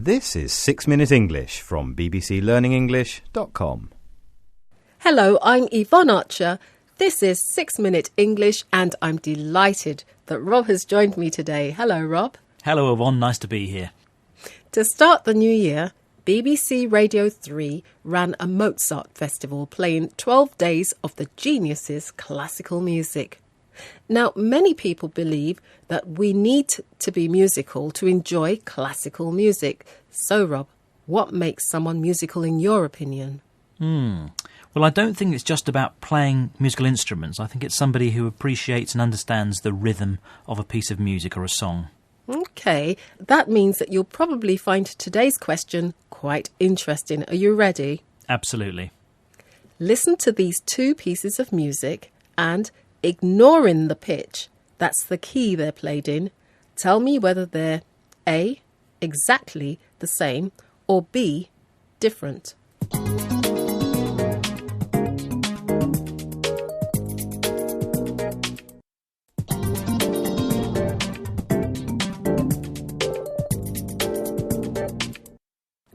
This is 6 Minute English from bbclearningenglish.com. Hello, I'm Yvonne Archer. This is 6 Minute English and I'm delighted that Rob has joined me today. Hello, Rob. Hello, Yvonne. Nice to be here. To start the new year, BBC Radio 3 ran a Mozart festival playing 12 days of the genius's classical music. Now, many people believe that we need to be musical to enjoy classical music. So, Rob, what makes someone musical in your opinion? Well, I don't think it's just about playing musical instruments. I think it's somebody who appreciates and understands the rhythm of a piece of music or a song. OK, that means that you'll probably find today's question quite interesting. Are you ready? Absolutely. Listen to these two pieces of music and, ignoring the pitch, that's the key they're played in, tell me whether they're A, exactly the same, or B, different.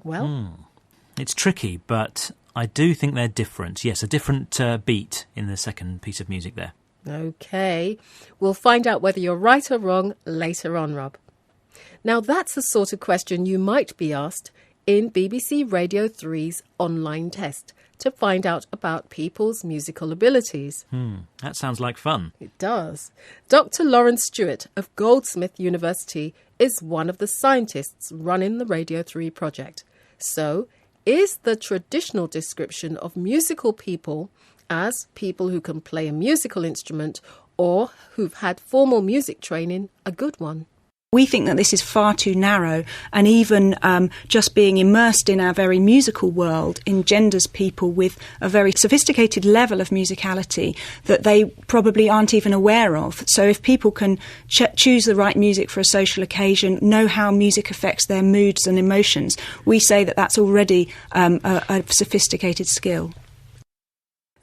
Well, It's tricky, but I do think they're different. Yes, a different beat in the second piece of music there. OK, we'll find out whether you're right or wrong later on, Rob. Now, that's the sort of question you might be asked in BBC Radio 3's online test to find out about people's musical abilities. That sounds like fun. It does. Dr. Lawrence Stewart of Goldsmith University is one of the scientists running the Radio 3 project. So, is the traditional description of musical people as people who can play a musical instrument or who've had formal music training a good one? We think that this is far too narrow, and even just being immersed in our very musical world engenders people with a very sophisticated level of musicality that they probably aren't even aware of. So if people can choose the right music for a social occasion, know how music affects their moods and emotions, we say that that's already a sophisticated skill.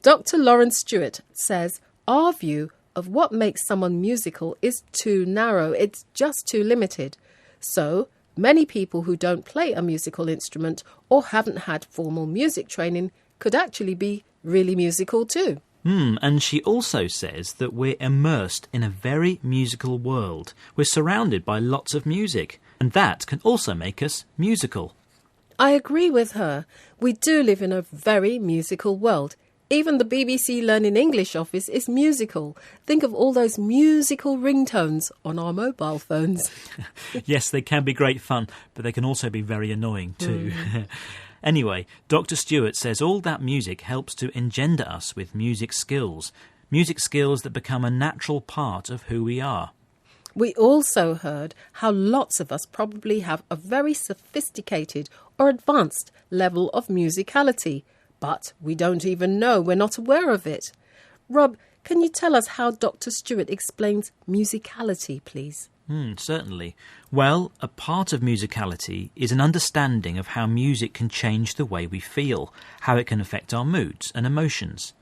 Dr. Lawrence Stewart says our view of what makes someone musical is too narrow. It's just too limited. So, many people who don't play a musical instrument or haven't had formal music training could actually be really musical too. And she also says that we're immersed in a very musical world. We're surrounded by lots of music, and that can also make us musical. I agree with her. We do live in a very musical world. Even the BBC Learning English office is musical. Think of all those musical ringtones on our mobile phones. Yes, they can be great fun, but they can also be very annoying too. Anyway, Dr. Stewart says all that music helps to engender us with music skills that become a natural part of who we are. We also heard how lots of us probably have a very sophisticated or advanced level of musicality, but we don't even know, we're not aware of it. Rob, can you tell us how Dr. Stewart explains musicality, please? Certainly. Well, a part of musicality is an understanding of how music can change the way we feel, how it can affect our moods and emotions.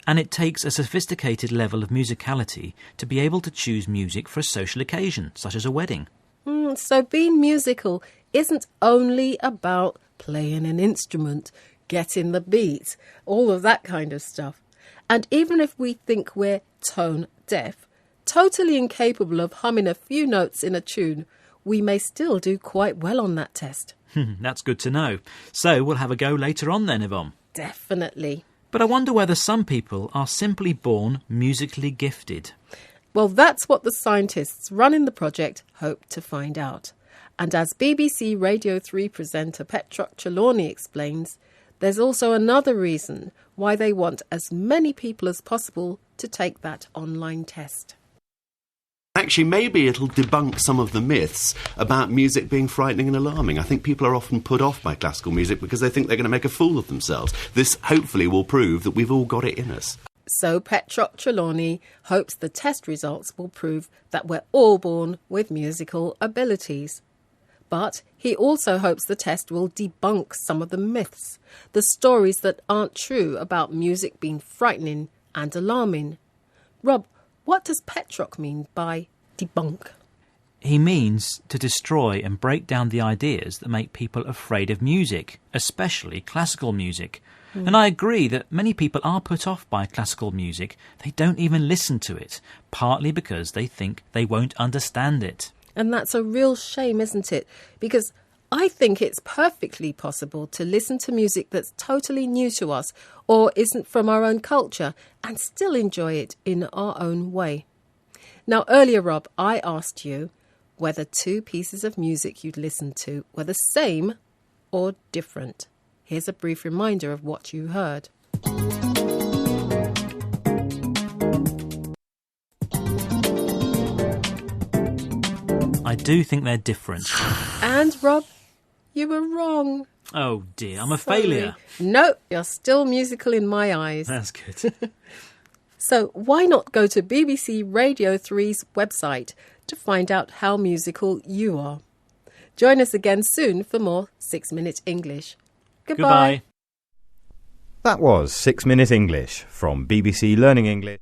And it takes a sophisticated level of musicality to be able to choose music for a social occasion, such as a wedding. So being musical isn't only about playing an instrument, getting the beat, all of that kind of stuff. And even if we think we're tone deaf, totally incapable of humming a few notes in a tune, we may still do quite well on that test. That's good to know. So we'll have a go later on then, Yvonne. Definitely. But I wonder whether some people are simply born musically gifted. Well, that's what the scientists running the project hope to find out. And as BBC Radio 3 presenter Petroc Trelawney explains, there's also another reason why they want as many people as possible to take that online test. Actually, maybe it'll debunk some of the myths about music being frightening and alarming. I think people are often put off by classical music because they think they're going to make a fool of themselves. This hopefully will prove that we've all got it in us. So Petroc Trelawney hopes the test results will prove that we're all born with musical abilities. But he also hopes the test will debunk some of the myths, the stories that aren't true about music being frightening and alarming. Rob, what does Petroc mean by debunk? He means to destroy and break down the ideas that make people afraid of music, especially classical music. And I agree that many people are put off by classical music. They don't even listen to it, partly because they think they won't understand it. And that's a real shame, isn't it? Because I think it's perfectly possible to listen to music that's totally new to us or isn't from our own culture and still enjoy it in our own way. Now, earlier, Rob, I asked you whether two pieces of music you'd listened to were the same or different. Here's a brief reminder of what you heard. I do think they're different. And, Rob, you were wrong. Oh dear, I'm a Sorry. failure. No, you're still musical in my eyes. That's good. So why not go to BBC Radio 3's website to find out how musical you are? Join us again soon for more 6 Minute English. Goodbye. Goodbye. That was 6 Minute English from BBC Learning English.